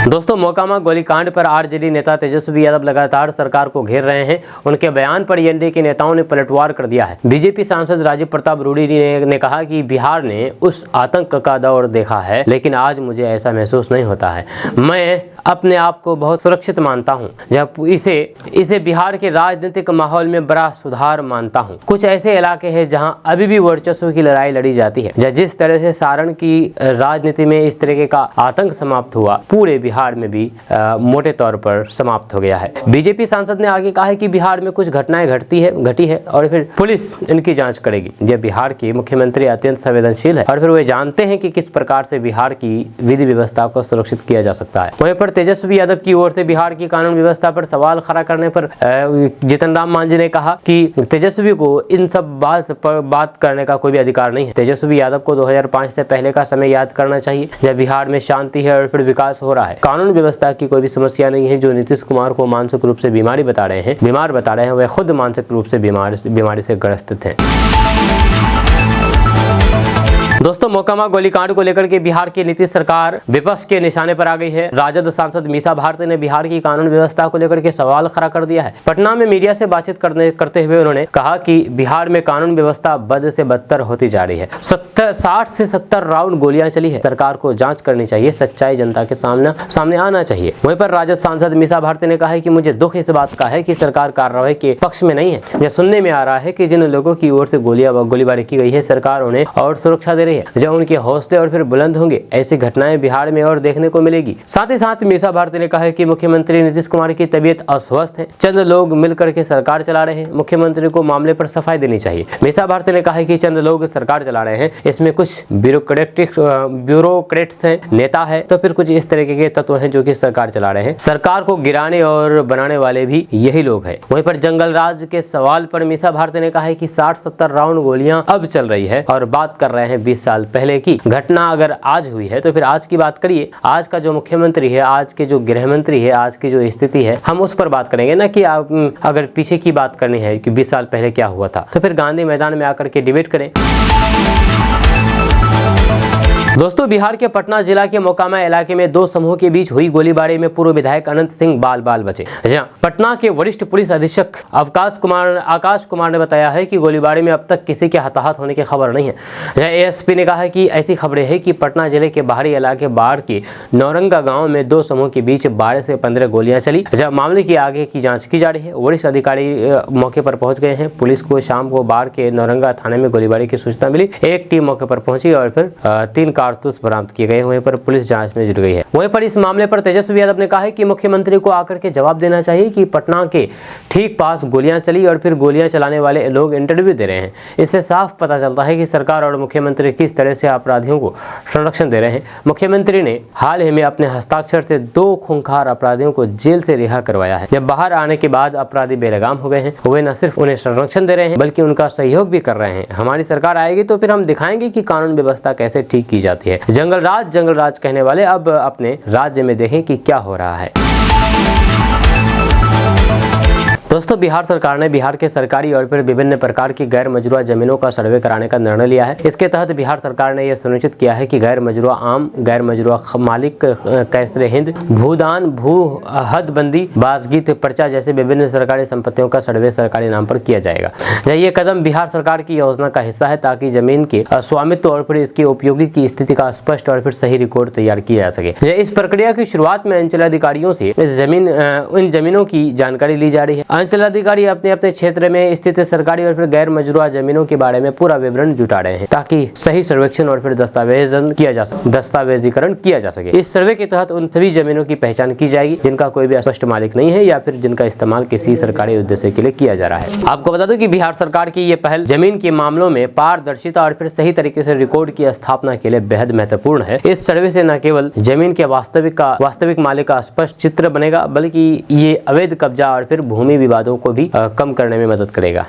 दोस्तों, मोकामा गोलीकांड पर आरजेडी नेता तेजस्वी यादव लगातार सरकार को घेर रहे हैं। उनके बयान पर एनडीए के नेताओं ने पलटवार कर दिया है। बीजेपी सांसद राजीव प्रताप रूडी ने कहा कि बिहार ने उस आतंक का दौर देखा है, लेकिन आज मुझे ऐसा महसूस नहीं होता है। मैं अपने आप को बहुत सुरक्षित मानता हूं, जब इसे बिहार के राजनीतिक माहौल में बड़ा सुधार मानता हूं। कुछ ऐसे इलाके हैं जहां अभी भी वर्चस्व की लड़ाई लड़ी जाती है। जिस तरह से सारण की राजनीति में इस तरीके का आतंक समाप्त हुआ, पूरे बिहार में भी मोटे तौर पर समाप्त हो गया है। बीजेपी सांसद ने आगे कहा है कि बिहार में कुछ घटनाएं घटी है और फिर पुलिस इनकी जांच करेगी। यह बिहार के मुख्यमंत्री अत्यंत संवेदनशील है और फिर वे जानते हैं कि किस प्रकार से बिहार की विधि व्यवस्था को सुरक्षित किया जा सकता है। वहीं पर तेजस्वी यादव की ओर से बिहार की कानून व्यवस्था पर सवाल खड़ा करने पर जीतन राम मांझी ने कहा कि तेजस्वी को इन सब बात करने का कोई भी अधिकार नहीं है। तेजस्वी यादव को 2005 से पहले का समय याद करना चाहिए, जब बिहार में शांति है और फिर विकास हो रहा है। कानून व्यवस्था की कोई भी समस्या नहीं है। जो नीतीश कुमार को मानसिक रूप से बीमार बता रहे हैं, वे खुद मानसिक रूप से बीमारी से ग्रसित हैं। दोस्तों, मोकामा गोलीकांड को लेकर के बिहार की नीतीश सरकार विपक्ष के निशाने पर आ गई है। राजद सांसद मीसा भारती ने बिहार की कानून व्यवस्था को लेकर के सवाल खड़ा कर दिया है। पटना में मीडिया से बातचीत करते हुए उन्होंने कहा कि बिहार में कानून व्यवस्था बद से बदतर होती जा रही है। 60 से 70 राउंड गोलियां चली है। सरकार को जांच करनी चाहिए, सच्चाई जनता के सामने आना चाहिए। वहीं पर राजद सांसद मीसा भारती ने कहा है कि मुझे दुख इस बात का है कि सरकार कार्रवाई के पक्ष में नहीं है। यह सुनने में आ रहा है कि जिन लोगों की ओर से गोलीबारी की गई है, सरकार उन्हें और सुरक्षा दे रही है। जब उनके हौसले और फिर बुलंद होंगे, ऐसी घटनाएं बिहार में और देखने को मिलेगी। साथ ही साथ मीसा भारती ने कहा है कि मुख्यमंत्री नीतीश कुमार की तबीयत अस्वस्थ है। चंद लोग मिलकर के सरकार चला रहे हैं। मुख्यमंत्री को मामले पर सफाई देनी चाहिए। मीसा भारती ने कहा है कि चंद लोग सरकार चला रहे हैं, इसमें कुछ ब्यूरोक्रेट्स है, नेता है, तो फिर कुछ इस तरीके के तत्व हैं जो कि सरकार चला रहे हैं। सरकार को गिराने और बनाने वाले भी यही लोग हैं। वहीं पर जंगल राज के सवाल पर मीसा भारती ने कहा है कि 60-70 राउंड गोलियां अब चल रही है और बात कर रहे हैं 20 साल पहले की घटना। अगर आज हुई है तो फिर आज की बात करिए। आज का जो मुख्यमंत्री है, आज के जो गृह मंत्री है, आज की जो स्थिति है, हम उस पर बात करेंगे ना कि अगर पीछे की बात करनी है कि 20 साल पहले क्या हुआ था, तो फिर गांधी मैदान में आकर के डिबेट करें। दोस्तों, बिहार के पटना जिला के मोकामा इलाके में दो समूह के बीच हुई गोलीबारी में पूर्व विधायक अनंत सिंह बाल बचे। पटना के वरिष्ठ पुलिस अधीक्षक आकाश कुमार ने बताया है कि गोलीबारी में अब तक किसी के हताहत होने की खबर नहीं है। ASP ने कहा है कि ऐसी खबरें हैं कि पटना जिले के बाहरी इलाके बाढ़ के नौरंगा गांव में दो समूह के बीच 12 से 15 गोलियां चली। मामले की आगे की जांच की जा रही है। वरिष्ठ अधिकारी मौके पर पहुंच गए हैं। पुलिस को शाम को बाढ़ के नौरंगा थाने में गोलीबारी की सूचना मिली। एक टीम मौके पर पहुंची और फिर 3 कारतूस बरामद किए गए। वहीं पर पुलिस जांच में जुट गई है। वहीं पर इस मामले पर तेजस्वी यादव ने कहा है कि मुख्यमंत्री को आकर के जवाब देना चाहिए कि पटना के ठीक पास गोलियां चली और फिर गोलियां चलाने वाले लोग इंटरव्यू दे रहे हैं। इससे साफ पता चलता है कि सरकार और मुख्यमंत्री किस तरह से अपराधियों को संरक्षण दे रहे हैं। मुख्यमंत्री ने हाल ही में अपने हस्ताक्षर से 2 खूंखार अपराधियों को जेल से रिहा करवाया है। जब बाहर आने के बाद अपराधी बेलगाम हो गए हैं। वे न सिर्फ उन्हें संरक्षण दे रहे हैं बल्कि उनका सहयोग भी कर रहे हैं। हमारी सरकार आएगी तो फिर हम दिखाएंगे कि कानून व्यवस्था कैसे ठीक की जाती है। जंगल राज कहने वाले अब अपने राज्य में देखें कि क्या हो रहा है। दोस्तों, बिहार सरकार ने बिहार के सरकारी और फिर विभिन्न प्रकार की गैर मजरूआ जमीनों का सर्वे कराने का निर्णय लिया है। इसके तहत बिहार सरकार ने यह सुनिश्चित किया है कि गैर मजरूआ आम, गैर मजरूआ मालिक, कैसरे हिंद, भूदान, भू हदबंदी, बासगीत पर्चा जैसे विभिन्न सरकारी संपत्तियों का सर्वे सरकारी नाम पर किया जाएगा। यह कदम बिहार सरकार की योजना का हिस्सा है ताकि जमीन के स्वामित्व और फिर इसके उपयोगी की स्थिति का स्पष्ट और फिर सही रिकॉर्ड तैयार किया जा सके। इस प्रक्रिया की शुरुआत में अंचल अधिकारियों से इन जमीनों की जानकारी ली जा रही है। अंचलाधिकारी अपने अपने क्षेत्र में स्थित सरकारी और फिर गैर मजरूआ जमीनों के बारे में पूरा विवरण जुटा रहे हैं ताकि सही सर्वेक्षण और फिर दस्तावेजीकरण किया जा सके। इस सर्वे के तहत उन सभी जमीनों की पहचान की जाएगी जिनका कोई भी स्पष्ट मालिक नहीं है या फिर जिनका इस्तेमाल किसी सरकारी उद्देश्य के लिए किया जा रहा है। आपको बता दूं कि बिहार सरकार की ये पहल जमीन के मामलों में पारदर्शिता और फिर सही तरीके से रिकॉर्ड की स्थापना के लिए बेहद महत्वपूर्ण है। इस सर्वे से न केवल जमीन के वास्तविक मालिक का स्पष्ट चित्र बनेगा बल्कि ये अवैध कब्जा और फिर भूमि विवादों को भी कम करने में मदद करेगा।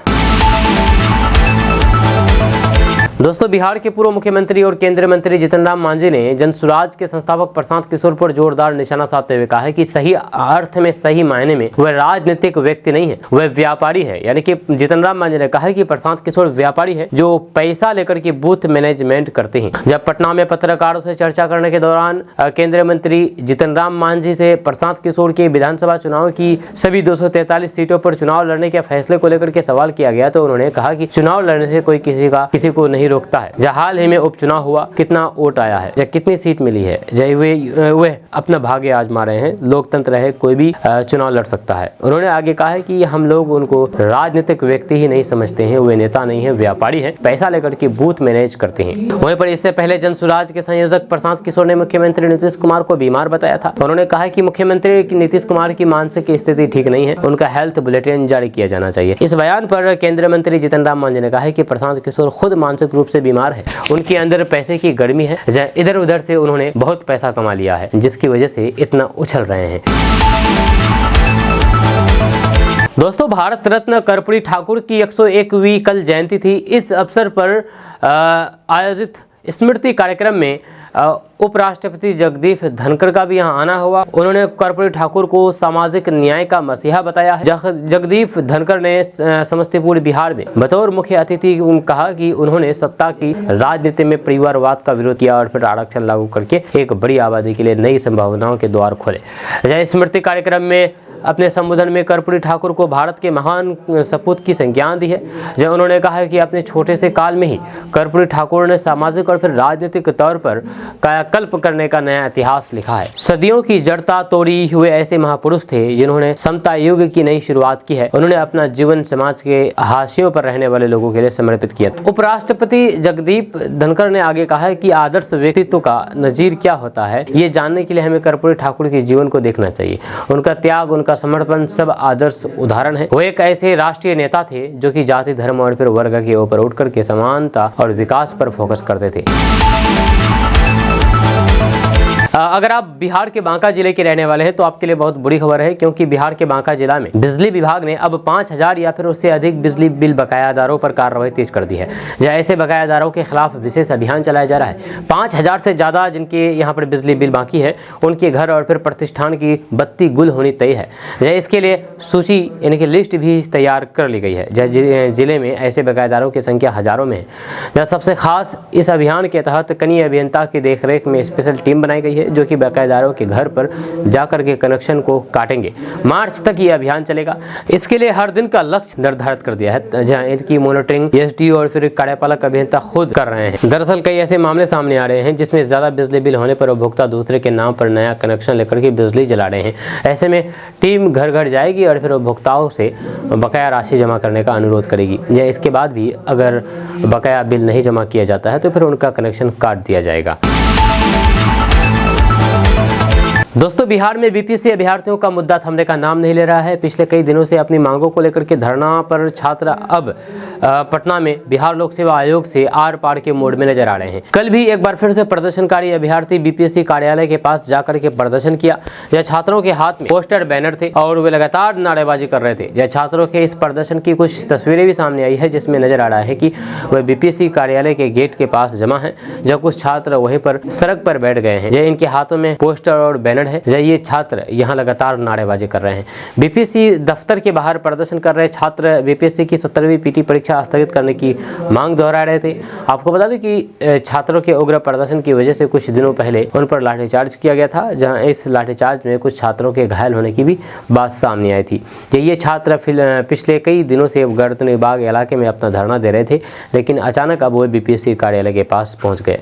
दोस्तों, बिहार के पूर्व मुख्यमंत्री और केंद्रीय मंत्री जीतन राम मांझी ने जन सुराज के संस्थापक प्रशांत किशोर पर जोरदार निशाना साधते हुए कहा है कि सही अर्थ में, सही मायने में वह राजनीतिक व्यक्ति नहीं है, वह व्यापारी है। यानी कि जीतन राम मांझी ने कहा है कि प्रशांत किशोर व्यापारी है जो पैसा लेकर के बूथ मैनेजमेंट करते हैं। जब पटना में पत्रकारों से चर्चा करने के दौरान केंद्रीय मंत्री जीतन राम मांझी से प्रशांत किशोर के विधानसभा चुनाव की सभी 243 सीटों पर चुनाव लड़ने के फैसले को लेकर के सवाल किया गया तो उन्होंने कहा कि चुनाव लड़ने से कोई किसी को नहीं रोकता है। जब हाल ही में उपचुनाव हुआ, कितना वोट आया है, या कितनी सीट मिली है, जब वे अपना भाग्य आजमा रहे हैं। लोकतंत्र है, कोई भी चुनाव लड़ सकता है। उन्होंने आगे कहा है कि हम लोग उनको राजनीतिक व्यक्ति ही नहीं समझते हैं, वे नेता नहीं है, व्यापारी है, पैसा लेकर के बूथ मैनेज करते हैं। वहीं पर इससे पहले जन सुराज के संयोजक प्रशांत किशोर ने मुख्यमंत्री नीतीश कुमार को बीमार बताया था। उन्होंने कहा कि मुख्यमंत्री नीतीश कुमार की मानसिक स्थिति ठीक नहीं है, उनका हेल्थ बुलेटिन जारी किया जाना चाहिए। इस बयान पर केंद्रीय मंत्री जीतन राम मांझी ने कहा है कि प्रशांत किशोर खुद मानसिक रूप से बीमार है, उनके अंदर पैसे की गर्मी है, इधर उधर से उन्होंने बहुत पैसा कमा लिया है जिसकी वजह से इतना उछल रहे हैं। दोस्तों, भारत रत्न कर्पूरी ठाकुर की 101वीं कल जयंती थी। इस अवसर पर आयोजित स्मृति कार्यक्रम में उपराष्ट्रपति जगदीप धनखड़ का भी यहां आना हुआ। उन्होंने कर्पूरी ठाकुर को सामाजिक न्याय का मसीहा बताया। जगदीप धनखड़ ने समस्तीपुर बिहार में बतौर मुख्य अतिथि कहा कि उन्होंने सत्ता की राजनीति में परिवारवाद का विरोध किया और फिर आरक्षण लागू करके एक बड़ी आबादी के लिए नई संभावनाओं के द्वार खोले। स्मृति कार्यक्रम में अपने संबोधन में कर्पूरी ठाकुर को भारत के महान सपूत की संज्ञा दी है। जब उन्होंने कहा है कि अपने छोटे से काल में ही कर्पूरी ठाकुर ने सामाजिक और फिर राजनीतिक तौर पर कायाकल्प करने का नया इतिहास लिखा है। सदियों की जड़ता तोड़ी हुए ऐसे महापुरुष थे जिन्होंने समता युग की नई शुरुआत की है। उन्होंने अपना जीवन समाज के हाशियों पर रहने वाले लोगों के लिए समर्पित किया। उपराष्ट्रपति जगदीप धनखड़ ने आगे कहा है कि आदर्श व्यक्तित्व का नजीर क्या होता है, ये जानने के लिए हमें कर्पूरी ठाकुर के जीवन को देखना चाहिए। उनका त्याग, उनका समर्पण सब आदर्श उदाहरण है। वो एक ऐसे राष्ट्रीय नेता थे जो कि जाति, धर्म और फिर वर्ग के ऊपर उठकर के समानता और विकास पर फोकस करते थे। अगर आप बिहार के बांका जिले के रहने वाले हैं तो आपके लिए बहुत बुरी खबर है, क्योंकि बिहार के बांका जिला में बिजली विभाग ने अब 5000 या फिर उससे अधिक बिजली बिल बकायादारों पर कार्रवाई तेज कर दी है। ऐसे बकायादारों के खिलाफ विशेष अभियान चलाया जा रहा है। 5000 से ज्यादा जिनके यहाँ पर बिजली बिल बाकी है, उनके घर और फिर प्रतिष्ठान की बत्ती गुल होनी तय है। इसके लिए सूची यानी कि लिस्ट भी तैयार कर ली गई है। जिले में ऐसे बकायादारों की संख्या हजारों में है। सबसे खास, इस अभियान के तहत कनीय अभियंता की देखरेख में स्पेशल टीम बनाई गई है जो कि बकायेदारों के घर पर जाकर के कनेक्शन को काटेंगे। मार्च तक ये अभियान चलेगा। इसके लिए हर दिन का लक्ष्य निर्धारित कर दिया है, जहां इनकी मॉनिटरिंग एसडीओ और फिर कार्यपालक अभियंता खुद कर रहे हैं। दरअसल कई ऐसे मामले सामने आ रहे हैं जिसमें ज्यादा बिजली बिल होने पर उपभोक्ता दूसरे के नाम पर नया कनेक्शन लेकर के बिजली जला रहे हैं। ऐसे में टीम घर घर जाएगी और फिर उपभोक्ताओं से बकाया राशि जमा करने का अनुरोध करेगी। या इसके बाद भी अगर बकाया बिल नहीं जमा किया जाता है तो फिर उनका कनेक्शन काट दिया जाएगा। दोस्तों, बिहार में बीपीएससी अभ्यर्थियों का मुद्दा थमने का नाम नहीं ले रहा है। पिछले कई दिनों से अपनी मांगों को लेकर के धरना पर छात्र अब पटना में बिहार लोक सेवा आयोग से आर पार के मोड में नजर आ रहे हैं। कल भी एक बार फिर से प्रदर्शनकारी अभ्यर्थी बीपीएससी कार्यालय के पास जाकर के प्रदर्शन किया। यह छात्रों के हाथ में पोस्टर, बैनर थे और वे लगातार नारेबाजी कर रहे थे। यह छात्रों के इस प्रदर्शन की कुछ तस्वीरें भी सामने आई है जिसमें नजर आ रहा है कि वह बीपीएससी कार्यालय के गेट के पास जमा है, जब कुछ छात्र वहीं पर सड़क पर बैठ गए हैं। इनके हाथों में पोस्टर और बैनर है। ये छात्र यहाँ लगातार नारेबाजी कर रहे हैं। बीपीएससी दफ्तर के बाहर प्रदर्शन कर रहे छात्र बीपीएससी की 17वीं पीटी परीक्षा स्थगित करने की मांग दोहरा रहे थे। आपको बता दें कि छात्रों के उग्र प्रदर्शन की वजह से कुछ दिनों पहले उन पर लाठीचार्ज किया गया था, जहां इस लाठीचार्ज में कुछ छात्रों के घायल होने की भी बात सामने आई थी। ये छात्र पिछले कई दिनों से गर्दनी बाग इलाके में अपना धरना दे रहे थे, लेकिन अचानक अब वो बीपीएससी कार्यालय के पास पहुंच गए।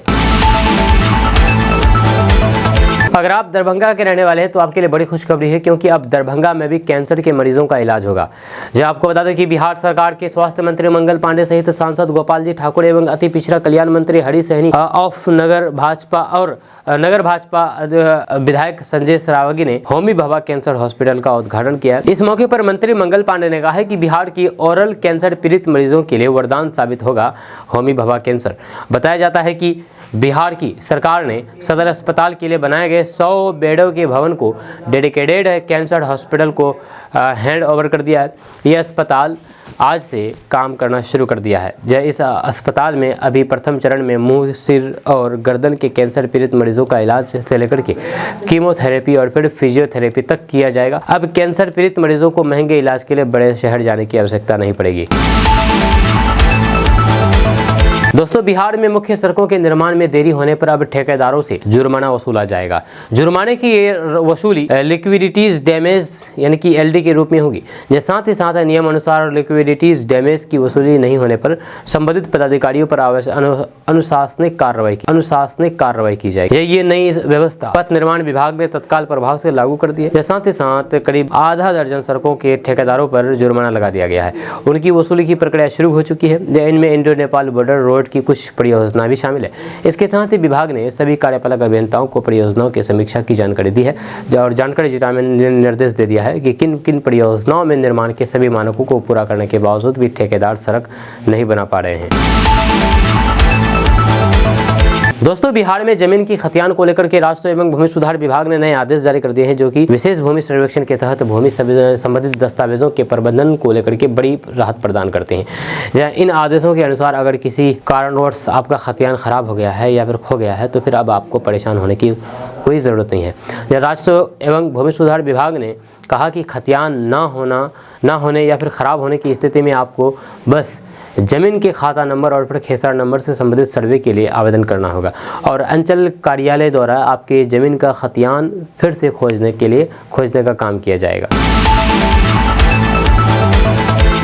अगर आप दरभंगा के रहने वाले हैं तो आपके लिए बड़ी खुशखबरी है, क्योंकि अब दरभंगा में भी कैंसर के मरीजों का इलाज होगा। जो आपको बता दें कि बिहार सरकार के स्वास्थ्य मंत्री मंगल पांडे सहित सांसद गोपाल जी ठाकुर एवं अति पिछड़ा कल्याण मंत्री हरि सहनी ऑफ नगर भाजपा और नगर भाजपा विधायक संजय सरावगी ने होमी भाभा कैंसर हॉस्पिटल का उद्घाटन किया। इस मौके पर मंत्री मंगल पांडे ने कहा है कि बिहार की ओरल कैंसर पीड़ित मरीजों के लिए वरदान साबित होगा होमी भाभा कैंसर। बताया जाता है कि बिहार की सरकार ने सदर अस्पताल के लिए बनाए गए 100 बेडों के भवन को डेडिकेटेड कैंसर हॉस्पिटल को हैंड ओवर कर दिया है। यह अस्पताल आज से काम करना शुरू कर दिया है। इस अस्पताल में अभी प्रथम चरण में मुंह, सिर और गर्दन के कैंसर पीड़ित मरीजों का इलाज से लेकर के कीमोथेरेपी और फिर फिजियोथेरेपी तक किया जाएगा। अब कैंसर पीड़ित मरीजों को महंगे इलाज के लिए बड़े शहर जाने की आवश्यकता नहीं पड़ेगी। दोस्तों, बिहार में मुख्य सड़कों के निर्माण में देरी होने पर अब ठेकेदारों से जुर्माना वसूला जाएगा। जुर्माने की ये वसूली लिक्विडिटीज डैमेज यानी कि एलडी के रूप में होगी। साथ ही साथ नियम अनुसार लिक्विडिटीज डैमेज की वसूली नहीं होने पर संबंधित पदाधिकारियों पर अनुशासनिक कार्रवाई की जाएगी। ये नई व्यवस्था पथ निर्माण विभाग ने तत्काल प्रभाव से लागू कर दी है। साथ ही साथ करीब आधा दर्जन सड़कों के ठेकेदारों पर जुर्माना लगा दिया गया है। उनकी वसूली की प्रक्रिया शुरू हो चुकी है। इनमें इंडो नेपाल बॉर्डर रोड की कुछ परियोजना भी शामिल है। इसके साथ ही विभाग ने सभी कार्यपालक अभियंताओं को परियोजनाओं की समीक्षा की जानकारी दी है और जानकारी जुटाने में निर्देश दे दिया है कि किन किन परियोजनाओं में निर्माण के सभी मानकों को पूरा करने के बावजूद भी ठेकेदार सड़क नहीं बना पा रहे हैं। दोस्तों, बिहार में जमीन की खतियान को लेकर के राजस्व एवं भूमि सुधार विभाग ने नए आदेश जारी कर दिए हैं, जो कि विशेष भूमि सर्वेक्षण के तहत भूमि संबंधित दस्तावेजों के प्रबंधन को लेकर के बड़ी राहत प्रदान करते हैं। इन आदेशों के अनुसार अगर किसी कारणवश आपका खतियान खराब हो गया है या फिर खो गया है तो फिर अब आपको परेशान होने की कोई ज़रूरत नहीं है। राजस्व एवं भूमि सुधार विभाग ने कहा कि खतियान ना होने या फिर ख़राब होने की स्थिति में आपको बस जमीन के खाता नंबर और फिर खेसरा नंबर से संबंधित सर्वे के लिए आवेदन करना होगा और अंचल कार्यालय द्वारा आपके जमीन का खतियान फिर से खोजने का काम किया जाएगा।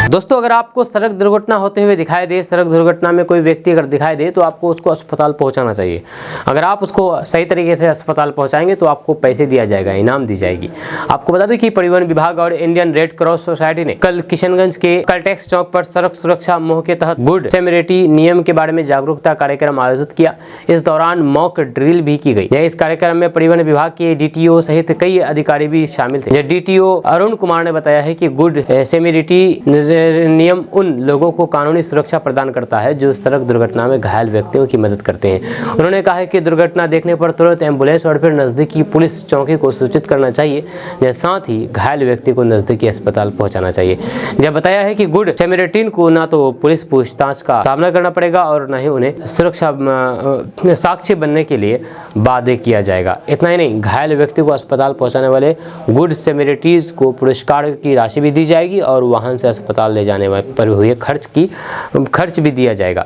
दोस्तों, अगर आपको सड़क दुर्घटना होते हुए दिखाई दे, सड़क दुर्घटना में कोई व्यक्ति अगर दिखाई दे तो आपको उसको अस्पताल पहुंचाना चाहिए। अगर आप उसको सही तरीके से अस्पताल पहुंचाएंगे तो आपको पैसे दिया जाएगा, इनाम दी जाएगी। आपको बता दें कि परिवहन विभाग और इंडियन रेड क्रॉस सोसाइटी ने कल किशनगंज के कलटेक्स चौक पर सड़क सुरक्षा माह के तहत गुड सेमेरिटी नियम के बारे में जागरूकता कार्यक्रम आयोजित किया। इस दौरान मॉक ड्रिल भी की गई। इस कार्यक्रम में परिवहन विभाग के DTO सहित कई अधिकारी भी शामिल थे। DTO अरुण कुमार ने बताया है कि गुड सेमेरिटी नियम उन लोगों को कानूनी सुरक्षा प्रदान करता है जो सड़क दुर्घटना में घायल व्यक्तियों की मदद करते हैं। उन्होंने कहा है कि दुर्घटना देखने पर तुरंत एम्बुलेंस और फिर नजदीकी पुलिस चौकी को सूचित करना चाहिए। साथ ही घायल व्यक्ति को नजदीकी अस्पताल पहुंचाना चाहिए। जब बताया है कि गुड सेमेरिटीन को ना तो पुलिस पूछताछ का सामना करना पड़ेगा और न ही उन्हें सुरक्षा साक्षी बनने के लिए बाध्य किया जाएगा। इतना ही नहीं, घायल व्यक्ति को अस्पताल पहुंचाने वाले गुड सेमेरिटीज को पुरस्कार की राशि भी दी जाएगी और वाहन से अस्पताल ले जाने पर हुए खर्च भी दिया जाएगा।